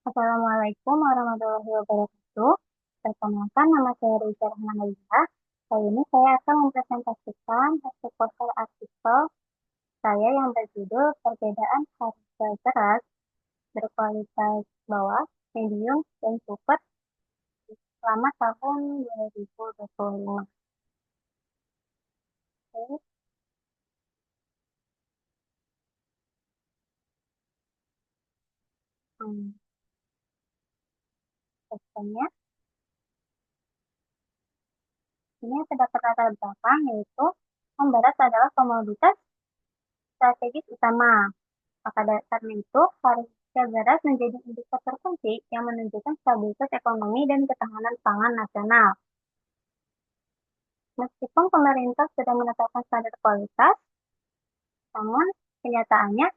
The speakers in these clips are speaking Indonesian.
Assalamualaikum warahmatullahi wabarakatuh. Perkenalkan, nama saya Rizky Rahmanalita. Kali ini saya akan mempresentasikan hasil poster artikel saya yang berjudul Perbedaan Harga Beras Berkualitas Bawah, Medium, dan Super selama tahun 2025. Oke, hmm, posternya. Ini terdapat latar belakang yaitu beras adalah komoditas strategis utama. Maka karena itu, harga beras menjadi indikator kunci yang menunjukkan stabilitas ekonomi dan ketahanan pangan nasional. Meskipun pemerintah sudah menetapkan standar kualitas, namun kenyataannya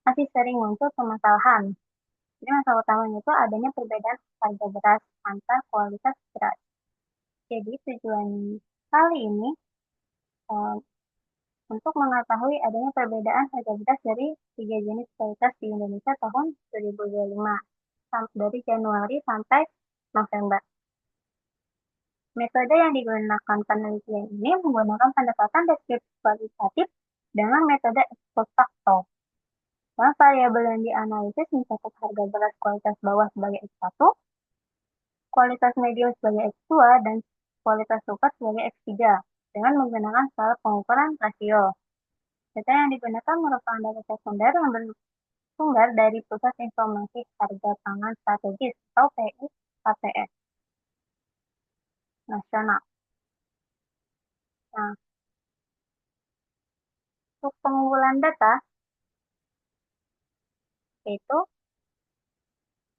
masih sering muncul permasalahan. Jadi masalah utamanya itu adanya perbedaan harga beras antar kualitas beras. Jadi tujuan kali ini eh, untuk mengetahui adanya perbedaan harga beras dari tiga jenis kualitas di Indonesia tahun 2025 dari Januari sampai November. Metode yang digunakan penelitian ini menggunakan pendekatan deskripsi kualitatif dengan metode ex post facto. Nah, variabel yang dianalisis mencakup harga beras kualitas bawah sebagai X1, kualitas medium sebagai X2, dan kualitas super sebagai X3 dengan menggunakan skala pengukuran rasio. Data yang digunakan merupakan data sekunder yang bersumber dari Pusat Informasi Harga Pangan Strategis atau PIKPS nasional. Nah, untuk pengumpulan data, yaitu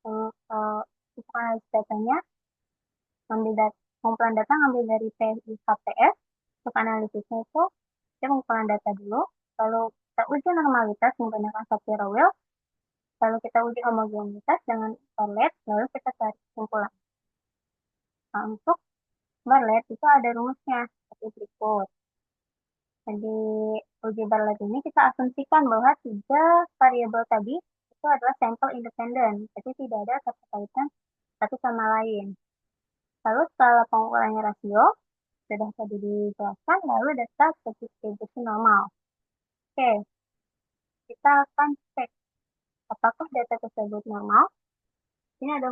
untuk analisis datanya, pengumpulan data ngambil dari PIKPS. Untuk analisisnya itu, kita pengumpulan data dulu, lalu kita uji normalitas menggunakan software wheel, lalu kita uji homogenitas dengan Barlet, lalu kita cari kesimpulan. Nah, untuk Barlet itu ada rumusnya seperti berikut. Jadi uji Barlet ini kita asumsikan bahwa tiga variabel tadi itu adalah sampel independen, jadi tidak ada keterkaitan satu sama lain. Lalu skala pengukurannya rasio, sudah tadi dijelaskan, lalu data distribusi normal. Oke, kita akan cek apakah data tersebut normal. Ini ada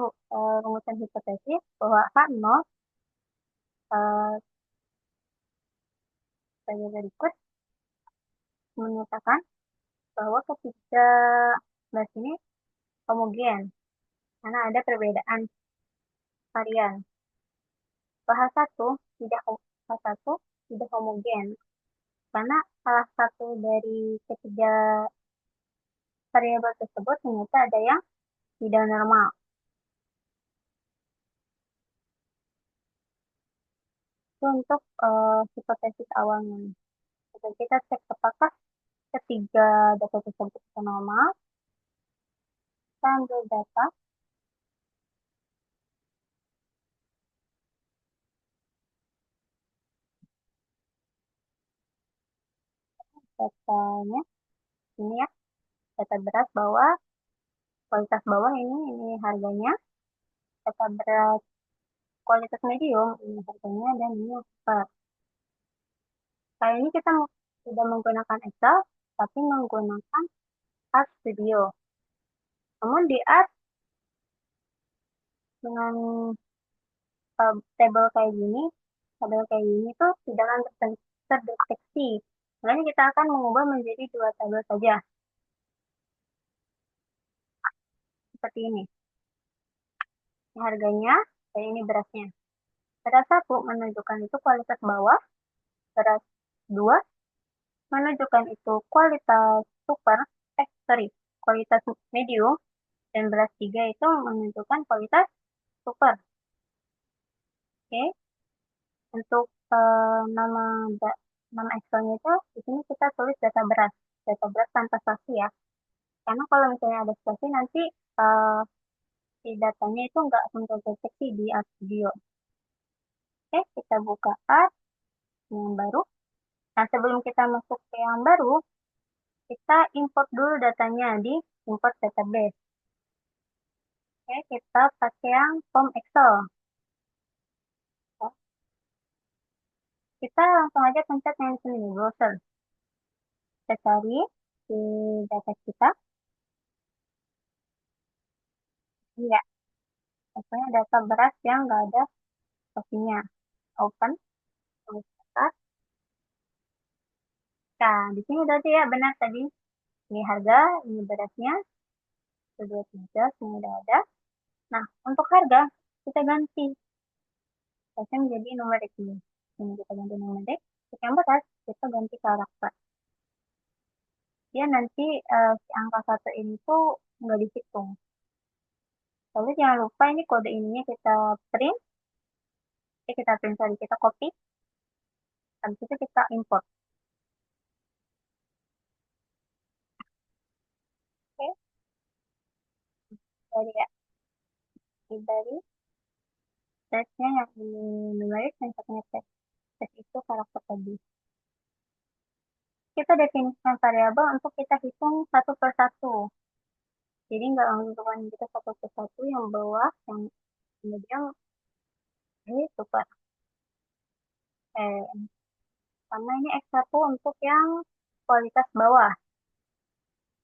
rumusan hipotesis bahwa H0 sebagai berikut menyatakan bahwa ketiga belas ini homogen karena ada perbedaan varian. H1 tidak H1 tidak homogen karena salah satu dari ketiga variabel tersebut ternyata ada yang tidak normal. Itu untuk hipotesis awalnya. Jadi kita cek apakah ketiga data tersebut normal. Kita ambil datanya ini ya, data beras bawah, kualitas bawah ini harganya, data beras kualitas medium ini harganya, dan ini super. Kali ini kita tidak menggunakan Excel, tapi menggunakan Art Studio. Namun di Art dengan tabel kayak gini tuh tidak akan terdeteksi. Makanya kita akan mengubah menjadi dua tabel saja, seperti ini. Ini harganya, dan ini berasnya. Beras 1 menunjukkan itu kualitas bawah, beras 2 menunjukkan itu kualitas super, kualitas medium, dan beras 3 itu menunjukkan kualitas super. Oke, untuk nama nama Excelnya itu di sini kita tulis data beras tanpa spasi ya. Karena kalau misalnya ada spasi nanti uh, si datanya itu nggak akan terdeteksi di ArcGIS. Oke, kita buka Art yang baru. Nah, sebelum kita masuk ke yang baru, kita import dulu datanya di import database. Oke, kita pakai yang form Excel. Ya, kita langsung aja pencet yang sini, browser. Kita cari di data kita. Iya, pokoknya data beras yang nggak ada stoknya. Open, terus start. Nah, di sini udah ada ya, benar tadi. Ini harga, ini berasnya, kedua tiga, semua udah ada. Nah, untuk harga, kita ganti. Kita menjadi numerik ini. Ini kita ganti numerik. Untuk yang beras, kita ganti karakter. Dia nanti si angka satu ini tuh nggak dihitung. Lalu jangan lupa ini kode ininya kita print. Kita print tadi, kita copy. Habis itu kita import. Oke, dari ya. Dari teksnya yang ini numerik, yang satunya teks. Teks itu karakter tadi. Kita definisikan variabel untuk kita hitung satu per satu. Jadi nggak langsung kita satu per satu yang bawah, yang kemudian ini super. Sama ini X1 untuk yang kualitas bawah.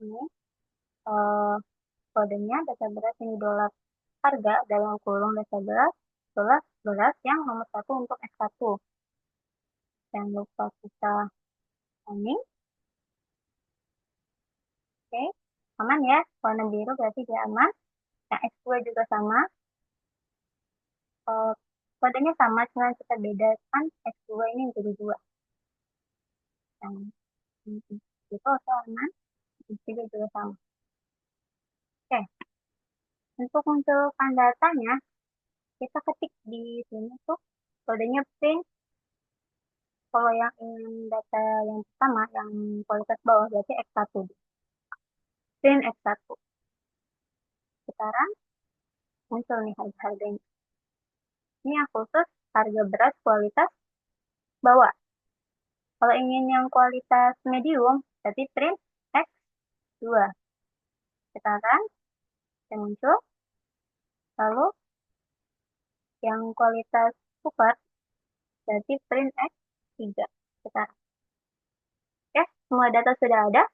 Ini eh, kodenya data beras ini dolar harga dalam kurung data beras dolar beras yang nomor satu untuk X1. Jangan lupa kita ini. Oke, aman ya. Warna biru berarti dia aman. Yang X2 juga sama. Eh, kodenya sama, cuma kita bedakan X2 ini menjadi dua. Yang itu also aman. X3 juga sama. Oke, untuk munculkan datanya, kita ketik di sini tuh kodenya print. Kalau yang ingin data yang pertama, yang kualitas bawah, berarti X1. Print X1. Sekarang muncul nih harga-harganya. Ini yang khusus harga beras kualitas bawah. Kalau ingin yang kualitas medium, berarti print X2. Sekarang yang muncul. Lalu yang kualitas super, berarti print X3. Sekarang. Oke, semua data sudah ada.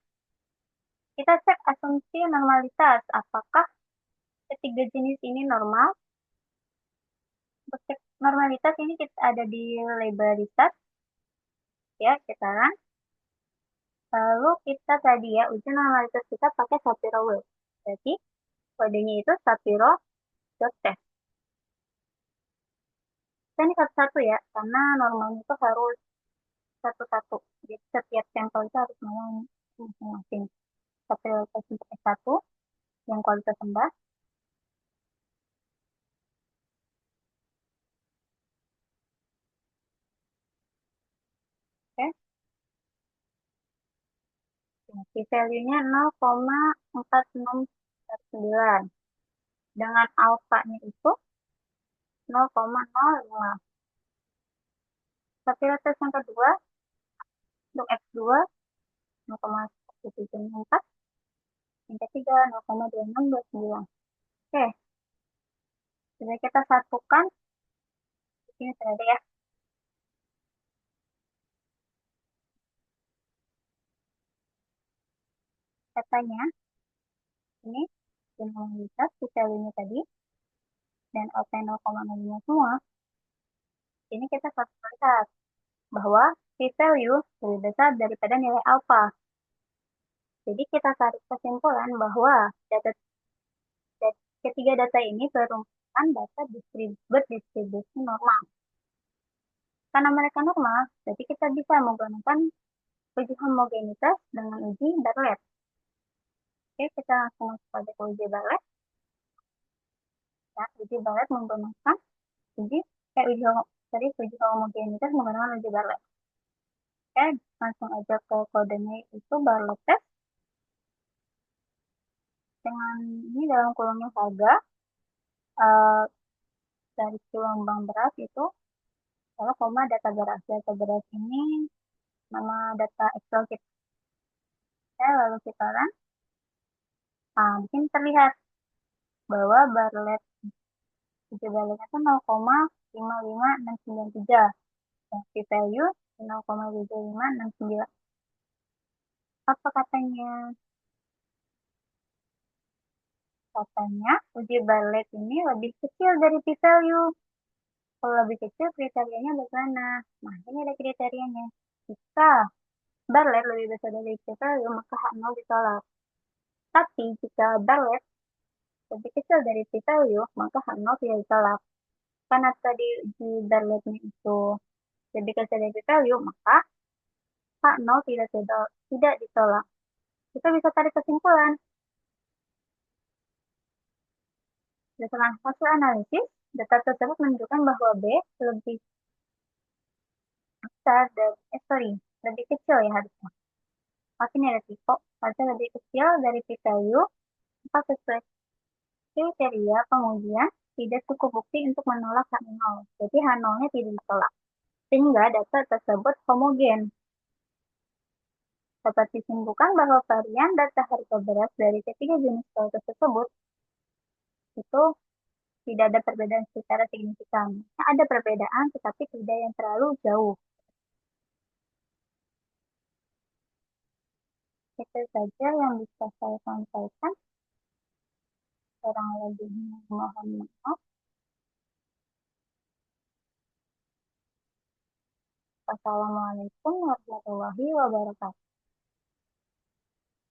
Kita cek asumsi normalitas. Apakah ketiga jenis ini normal? Untuk cek normalitas ini kita ada di label research. Ya, sekarang. Lalu kita tadi ya, uji normalitas kita pakai Shapiro Wilk. Jadi, kodenya itu Shapiro.test. Kita ini satu-satu ya, karena normalnya itu harus satu-satu. Jadi, setiap sampel itu harus ngomong masing-masing. Shapiro test untuk S1, yang kualitas rendah. Oke, p-value-nya 0,4619. Dengan alfanya itu 0,05. Shapiro test yang kedua, untuk X2, 0,1794. Yang ketiga 0,2629. Oke, sudah kita satukan. Di sini sudah ada ya. Katanya ini generalitas value-nya tadi dan OP 0,05 semua. Ini kita harus melihat bahwa p-value lebih besar daripada nilai alfa. Jadi kita tarik kesimpulan bahwa ketiga data ini merupakan data berdistribusi normal. Karena mereka normal, jadi kita bisa menggunakan uji homogenitas dengan uji Bartlett. Oke, kita langsung masuk pada uji Bartlett. Ya, uji Bartlett menggunakan uji uji homogenitas menggunakan uji Bartlett. Oke, langsung aja ke kodenya itu Bartlett test. Dengan ini dalam kolomnya harga uh, dari gelombang beras itu kalau koma data beras. Data beras ini nama data Excel kita. Oke, lalu kita run. Nah, di sini terlihat bahwa Barlet uji baliknya itu 0,55693 dan p-value 0,75699. Apa katanya? Katanya uji Barlet ini lebih kecil dari p-value. Kalau lebih kecil kriterianya bagaimana? Nah, ini ada kriterianya. Jika Barlet lebih besar dari p-value, maka H0 ditolak. Tapi jika Barlet lebih kecil dari p-value, maka H0 tidak ditolak. Karena tadi uji Barletnya itu lebih kecil dari p-value, maka H0 tidak ditolak. Kita bisa tarik kesimpulan. Berdasarkan hasil analisis, data tersebut menunjukkan bahwa B lebih besar dari, lebih kecil ya harusnya. Makin ada resiko, harusnya lebih kecil dari p-value, maka sesuai kriteria pengujian tidak cukup bukti untuk menolak H0. Jadi H0-nya tidak ditolak. Sehingga data tersebut homogen. Dapat disimpulkan bahwa varian data harga beras dari ketiga jenis telur tersebut itu tidak ada perbedaan secara signifikan. Nah, ada perbedaan, tetapi tidak yang terlalu jauh. Itu saja yang bisa saya sampaikan. Kurang lebihnya mohon maaf. Wassalamualaikum warahmatullahi wabarakatuh.